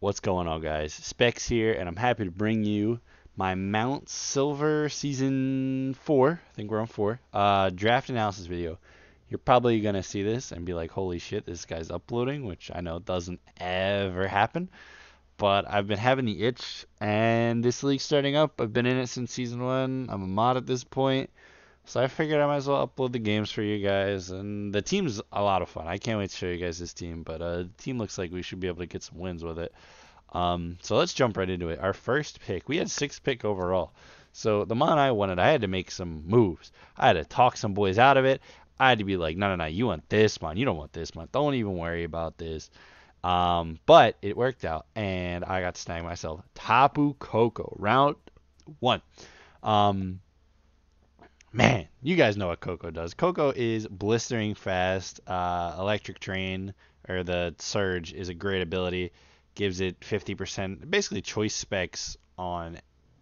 What's going on, guys? Specs here, and I'm happy to bring you my Mount Silver Season 4. I think we're on 4. Draft analysis video. You're probably going to see this and be like, holy shit, this guy's uploading, which I know doesn't ever happen. But I've been having the itch, and this league's starting up. I've been in it since Season 1. I'm a mod at this point. So I figured I might as well upload the games for you guys. And the team's a lot of fun. I can't wait to show you guys this team. But the team looks like we should be able to get some wins with it. So let's jump right into it. Our first pick, we had 6th pick overall. So the mon I wanted, I had to make some moves. I had to talk some boys out of it. I had to be like, no, you want this mon. You don't want this mon. Don't even worry about this. But it worked out, and I got to snag myself Tapu Koko, round 1. Um, Man, you guys know what Koko does. Koko is blistering fast. Electric Train, or the Surge, is a great ability. Gives it 50%, basically choice specs on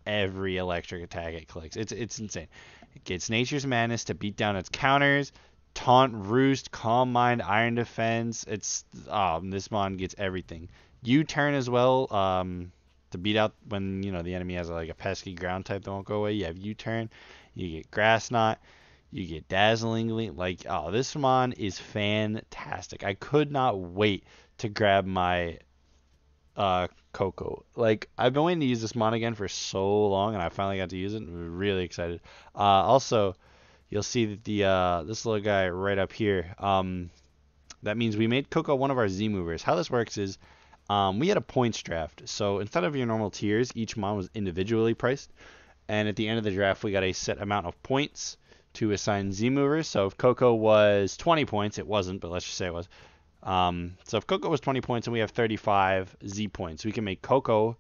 every electric attack it clicks. It's insane. It gets Nature's Madness to beat down its counters. Taunt, Roost, Calm Mind, Iron Defense. This mon gets everything. U-turn as well. To beat out when the enemy has like a pesky ground type that won't go away. You have U-turn. You get Grass Knot. You get Dazzlingly. This mon is fantastic. I could not wait to grab my Koko. I've been waiting to use this mon again for so long, and I finally got to use it. I'm really excited. Also, you'll see that the this little guy right up here. That means we made Koko one of our Z movers. How this works is, we had a points draft. So instead of your normal tiers, each mon was individually priced. And at the end of the draft, we got a set amount of points to assign Z movers. So if Koko was 20 points, it wasn't, but let's just say it was. So if Koko was 20 points and we have 35 Z points, we can make Koko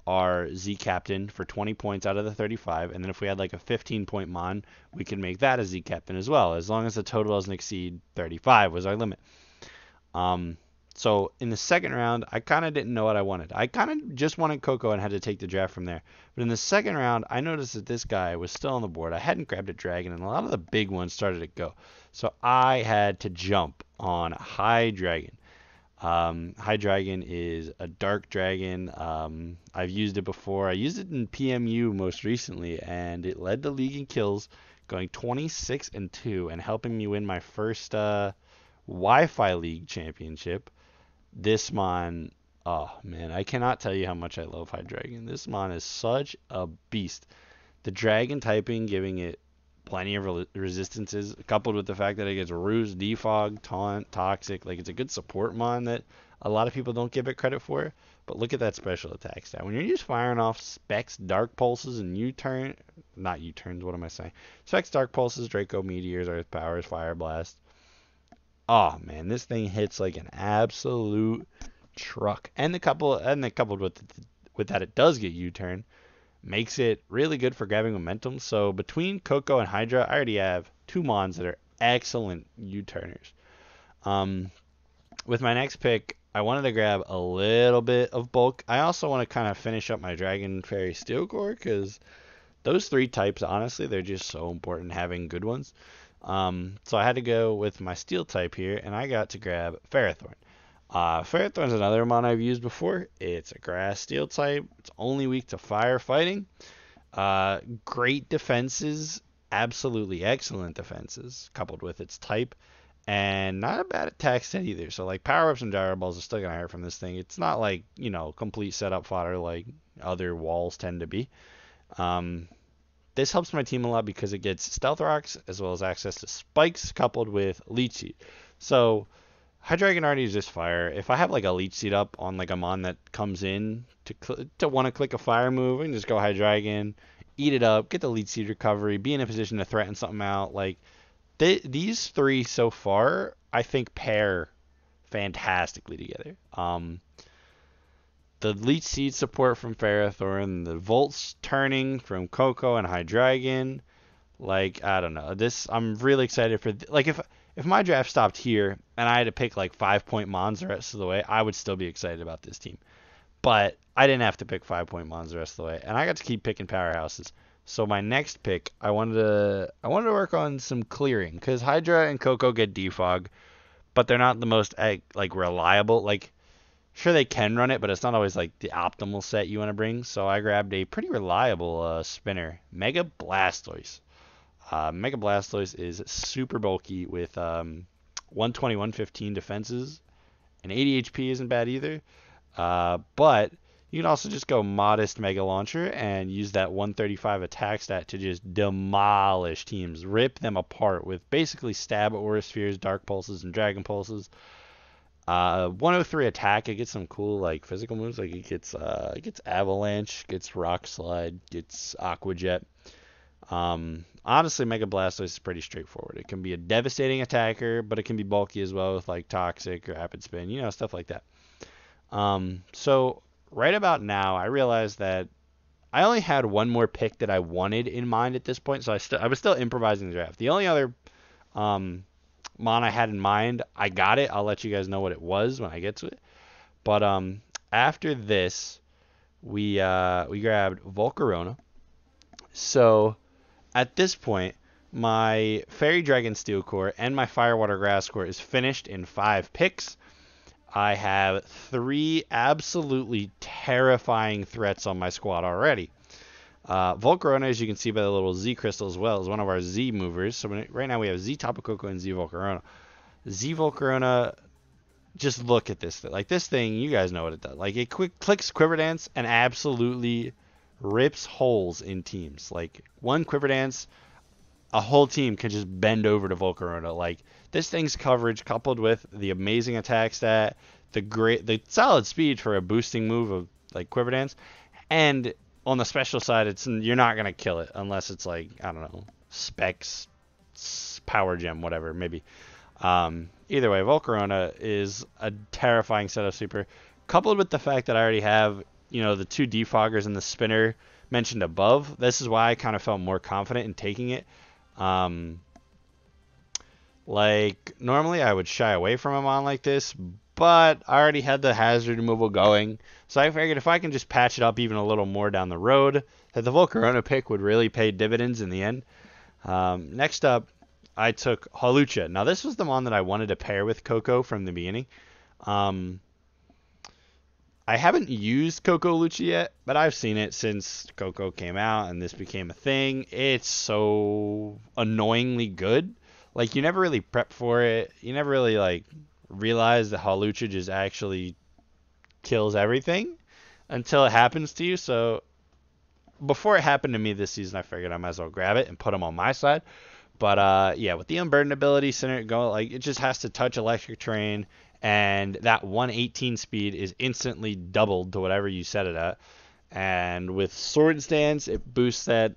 our Z captain for 20 points out of the 35. And then if we had like a 15-point mon, we can make that a Z captain as well, as long as the total doesn't exceed 35 was our limit. So in the second round, I kind of didn't know what I wanted. I kind of just wanted Koko and had to take the draft from there. But in the second round, I noticed that this guy was still on the board. I hadn't grabbed a dragon, and a lot of the big ones started to go. So I had to jump on Hydreigon. Hydreigon is a dark dragon. I've used it before. I used it in PMU most recently, and it led the league in kills, going 26-2 and helping me win my first Wi-Fi League championship. This mon, oh man, I cannot tell you how much I love Hydreigon. This mon is such a beast. The dragon typing giving it plenty of resistances, coupled with the fact that it gets Roost, Defog, Taunt, Toxic. It's a good support mon that a lot of people don't give it credit for. But look at that special attack stat. When you're just firing off Specs, Dark Pulses, and U-turn, not U-turns, what am I saying? Specs, Dark Pulses, Draco Meteors, Earth Powers, Fire Blast. Oh man, this thing hits like an absolute truck. And coupled with that, it does get U-turn, makes it really good for grabbing momentum. So between Koko and Hydra, I already have 2 mons that are excellent U-turners. With my next pick, I wanted to grab a little bit of bulk. I also want to kind of finish up my Dragon Fairy Steel Core, because those 3 types, honestly, they're just so important having good ones. So I had to go with my steel type here, and I got to grab Ferrothorn. Ferrothorn's another mon I've used before. It's a grass steel type. It's only weak to fire fighting. Great defenses, absolutely excellent defenses, coupled with its type, and not a bad attack set either. So power ups and gyro balls are still gonna hurt from this thing. It's not complete setup fodder like other walls tend to be. This helps my team a lot because it gets Stealth Rocks as well as access to Spikes coupled with Leech Seed. So Hydreigon already is just fire. If I have a Leech Seed up on a mon that comes in to want to click a fire move, I can just go Hydreigon, eat it up, get the Leech Seed recovery, be in a position to threaten something out. These 3 so far, I think pair fantastically together. The Leech Seed support from Ferrothorn, the Volts turning from Koko and Hydreigon. I don't know. I'm really excited for. If my draft stopped here and I had to pick 5-point mons the rest of the way, I would still be excited about this team. But I didn't have to pick 5-point mons the rest of the way, and I got to keep picking powerhouses. So my next pick, I wanted to work on some clearing, because Hydra and Koko get defog, but they're not the most reliable. Sure, they can run it, but it's not always like the optimal set you want to bring. So I grabbed a pretty reliable spinner, Mega Blastoise. Mega Blastoise is super bulky with 120, 115 defenses, and 80 HP isn't bad either. But you can also just go modest Mega Launcher and use that 135 attack stat to just demolish teams, rip them apart with basically stab Aura Spheres, Dark Pulses, and Dragon Pulses. 103 attack, it gets some cool like physical moves. Like it gets Avalanche, gets Rock Slide, gets Aqua Jet. Honestly, Mega Blastoise is pretty straightforward. It can be a devastating attacker, but it can be bulky as well with like Toxic or Rapid Spin, stuff like that. So right about now, I realized that I only had one more pick that I wanted in mind at this point, so I was still improvising the draft. The only other mon I had in mind, I got it. I'll let you guys know what it was when I get to it. But after this, we grabbed Volcarona. So at this point, my Fairy Dragon Steel Core and my Firewater Grass Core is finished in 5 picks. I have 3 absolutely terrifying threats on my squad already. Volcarona, as you can see by the little Z crystal as well, is one of our Z movers. So right now we have Z Tapu Koko and Z Volcarona. Z Volcarona, just look at this. Like this thing, you guys know what it does. Like it clicks Quiver Dance and absolutely rips holes in teams. Like one Quiver Dance, a whole team can just bend over to Volcarona. Like this thing's coverage coupled with the amazing attack stat, the solid speed for a boosting move of like Quiver Dance, and on the special side, you're not gonna kill it unless it's like, I don't know, Specs, Power Gem, whatever, maybe. Either way, Volcarona is a terrifying setup super, coupled with the fact that I already have, the 2 defoggers and the spinner mentioned above. This is why I kind of felt more confident in taking it. Like normally I would shy away from a mon like this, but I already had the hazard removal going, so I figured if I can just patch it up even a little more down the road, that the Volcarona pick would really pay dividends in the end. Next up, I took Hawlucha. Now this was the mon that I wanted to pair with Koko from the beginning. I haven't used Koko Lucha yet, but I've seen it since Koko came out and this became a thing. It's so annoyingly good. Like you never really prep for it. You never really like realize that Hawlucha just actually kills everything until it happens to you. So before it happened to me this season, I figured I might as well grab it and put him on my side. But yeah, with the Unburdened ability, it just has to touch Electric Terrain, and that 118 speed is instantly doubled to whatever you set it at. And with Sword Stance, it boosts that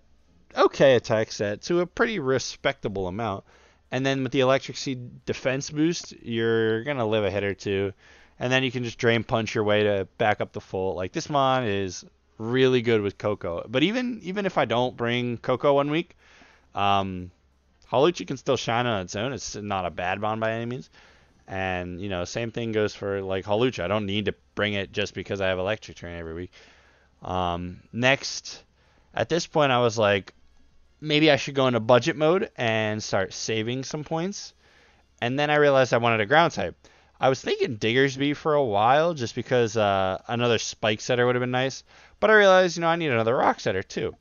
okay attack set to a pretty respectable amount. And then with the Electric Seed defense boost, you're going to live a hit or two. And then you can just Drain Punch your way to back up the full. Like, this mon is really good with Koko. But even if I don't bring Koko one week, Hawlucha can still shine on its own. It's not a bad mon by any means. And, same thing goes for, like, Hawlucha. I don't need to bring it just because I have Electric Terrain every week. Next, at this point, I was like, maybe I should go into budget mode and start saving some points. And then I realized I wanted a ground type. I was thinking Diggersby for a while just because another Spike setter would have been nice. But I realized, I need another Rock setter too.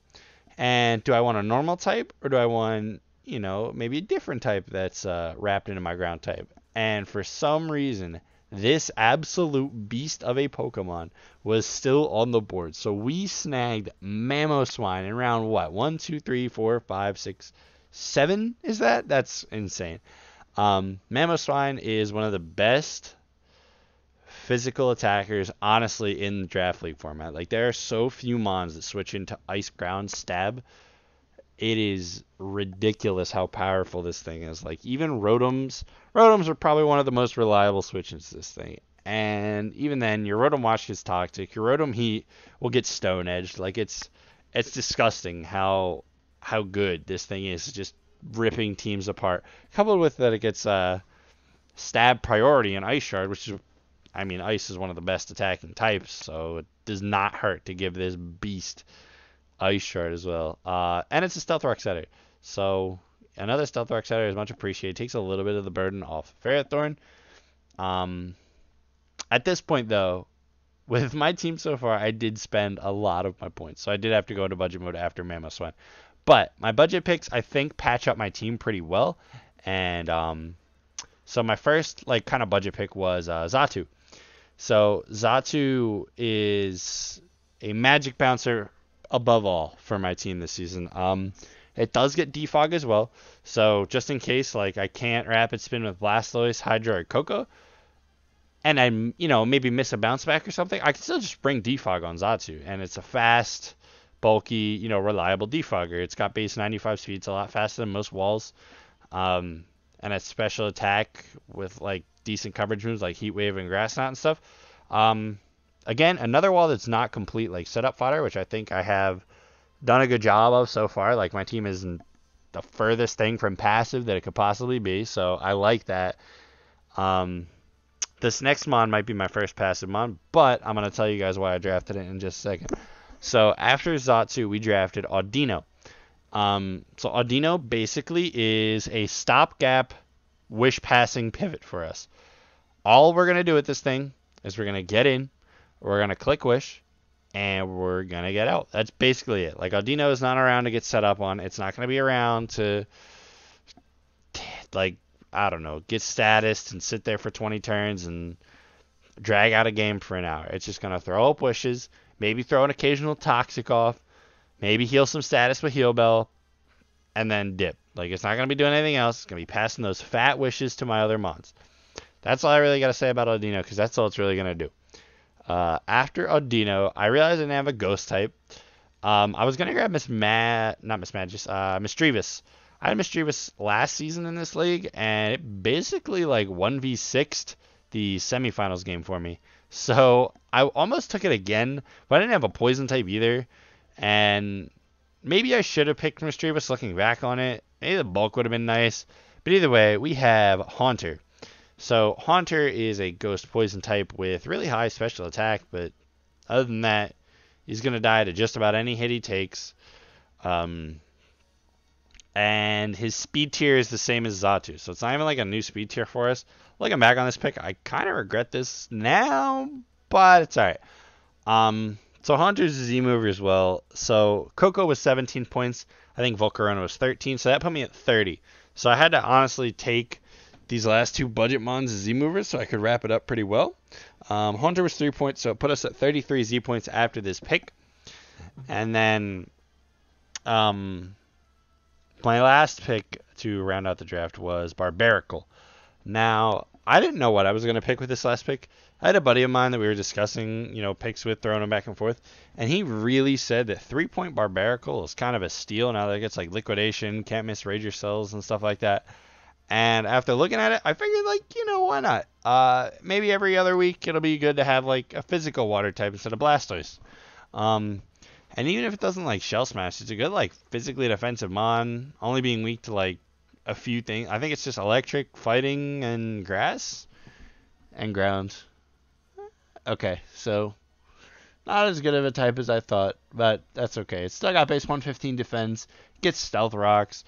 And do I want a normal type or do I want, maybe a different type that's wrapped into my ground type? And for some reason, this absolute beast of a Pokemon was still on the board. So we snagged Mamoswine in round what? 1, 2, 3, 4, 5, 6, 7? Is that? That's insane. Mamoswine is one of the best physical attackers, honestly, in the Draft League format. Like, there are so few mons that switch into Ice Ground Stab. It is ridiculous how powerful this thing is. Like, even Rotoms are probably one of the most reliable switches to this thing. And even then, your Rotom Wash gets toxic. Your Rotom Heat will get Stone Edged. Like, it's disgusting how good this thing is, just ripping teams apart. Coupled with that, it gets Stab Priority and Ice Shard, which is, Ice is one of the best attacking types, so it does not hurt to give this beast Ice Shard as well. And it's a Stealth Rock setter. So another Stealth Rock setter is much appreciated. Takes a little bit of the burden off Ferrothorn. At this point, though, with my team so far, I did spend a lot of my points. So I did have to go into budget mode after Mammoth. But my budget picks, I think, patch up my team pretty well. And so my first like kind of budget pick was Xatu. So Xatu is a magic bouncer above all for my team this season. It does get defog as well. So just in case like I can't rapid spin with Blastoise, Hydra, or Coco, and I maybe miss a bounce back or something, I can still just bring defog on Xatu, and it's a fast, bulky, reliable defogger. It's got base 95 speed. It's a lot faster than most walls. And a special attack with like decent coverage moves like Heat Wave and Grass Knot and stuff. Again, another wall that's not complete like setup fodder, which I think I have done a good job of so far. Like my team is the furthest thing from passive that it could possibly be, so I like that. This next mon might be my first passive mon, but I'm gonna tell you guys why I drafted it in just a second. So after Xatu, we drafted Audino. So Audino basically is a stopgap wish passing pivot for us. All we're going to do with this thing is we're going to get in, we're going to click wish, and we're going to get out. That's basically it. Like Audino is not around to get set up on. It's not going to be around to, like, I don't know, get status and sit there for 20 turns and drag out a game for an hour. It's just going to throw up wishes, maybe throw an occasional toxic off, maybe heal some status with Heal Bell, and then dip. Like, it's not going to be doing anything else. It's going to be passing those fat wishes to my other mons. That's all I really got to say about Audino, because that's all it's really going to do. After Audino, I realized I didn't have a ghost type. I was going to grab Misdreavus. I had Misdreavus last season in this league, and it basically, like, 1v6'd the semifinals game for me. So I almost took it again, but I didn't have a poison type either. And maybe I should have picked Misdreavus looking back on it. Maybe the bulk would have been nice. But either way, we have Haunter. So Haunter is a ghost poison type with really high special attack, but other than that, he's going to die to just about any hit he takes. And his speed tier is the same as Xatu. So it's not even like a new speed tier for us. Looking back on this pick, I kind of regret this now, but it's alright. So Haunter's a Z mover as well. So Coco was 17 points. I think Volcarona was 13. So that put me at 30. So I had to honestly take these last two budget mons as Z movers so I could wrap it up pretty well. Haunter was 3 points, so it put us at 33 Z points after this pick. And then my last pick to round out the draft was Barbaracle. Now, I didn't know what I was going to pick with this last pick. I had a buddy of mine that we were discussing, picks with, throwing them back and forth, and he really said that 3-point Barbaracle is kind of a steal now that it gets like liquidation, can't miss Rager Cells and stuff like that. And after looking at it, I figured, why not? Maybe every other week it'll be good to have like a physical water type instead of Blastoise. And even if it doesn't like Shell Smash, it's a good like physically defensive mon, only being weak to like a few things. I think it's just electric, fighting, and grass, and ground. Okay, so not as good of a type as I thought, but that's okay. It's still got base 115 defense, gets stealth rocks.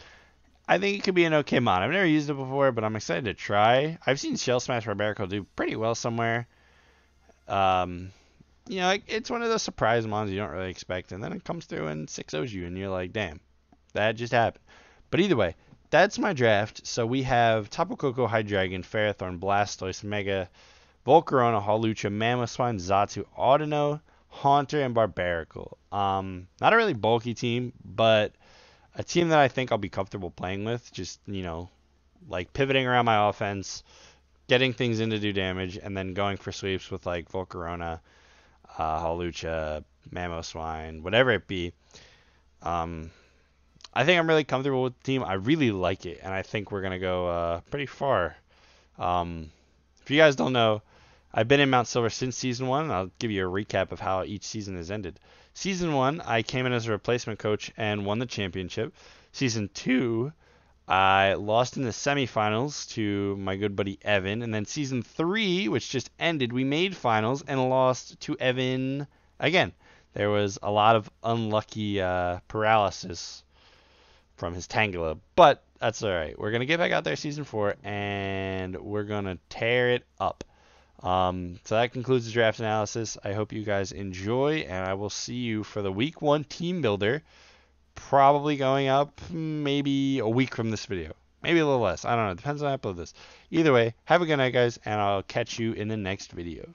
I think it could be an okay mon. I've never used it before, but I'm excited to try. I've seen Shell Smash Barbaracle do pretty well somewhere. It's one of those surprise mons you don't really expect, and then it comes through and 6-0s you, and you're like, damn, that just happened. But either way, that's my draft. So we have Tapu Koko, Hydreigon, Ferrothorn, Blastoise, Mega, Volcarona, Hawlucha, Mamoswine, Xatu, Audino, Haunter, and Barbaracle. Not a really bulky team, but a team that I think I'll be comfortable playing with. Just, like pivoting around my offense, getting things in to do damage, and then going for sweeps with like Volcarona, Hawlucha, Mamoswine, whatever it be. I think I'm really comfortable with the team. I really like it, and I think we're going to go pretty far. If you guys don't know, I've been in Mount Silver since Season 1. I'll give you a recap of how each season has ended. Season 1, I came in as a replacement coach and won the championship. Season 2, I lost in the semifinals to my good buddy Evan. And then Season 3, which just ended, we made finals and lost to Evan again. There was a lot of unlucky paralysis from his Tangela, but that's all right. We're going to get back out there Season 4, and we're going to tear it up. So that concludes the draft analysis. I hope you guys enjoy, and I will see you for the week 1 team builder, probably going up maybe a week from this video. Maybe a little less. I don't know. Depends on how I upload this. Either way, have a good night, guys, and I'll catch you in the next video.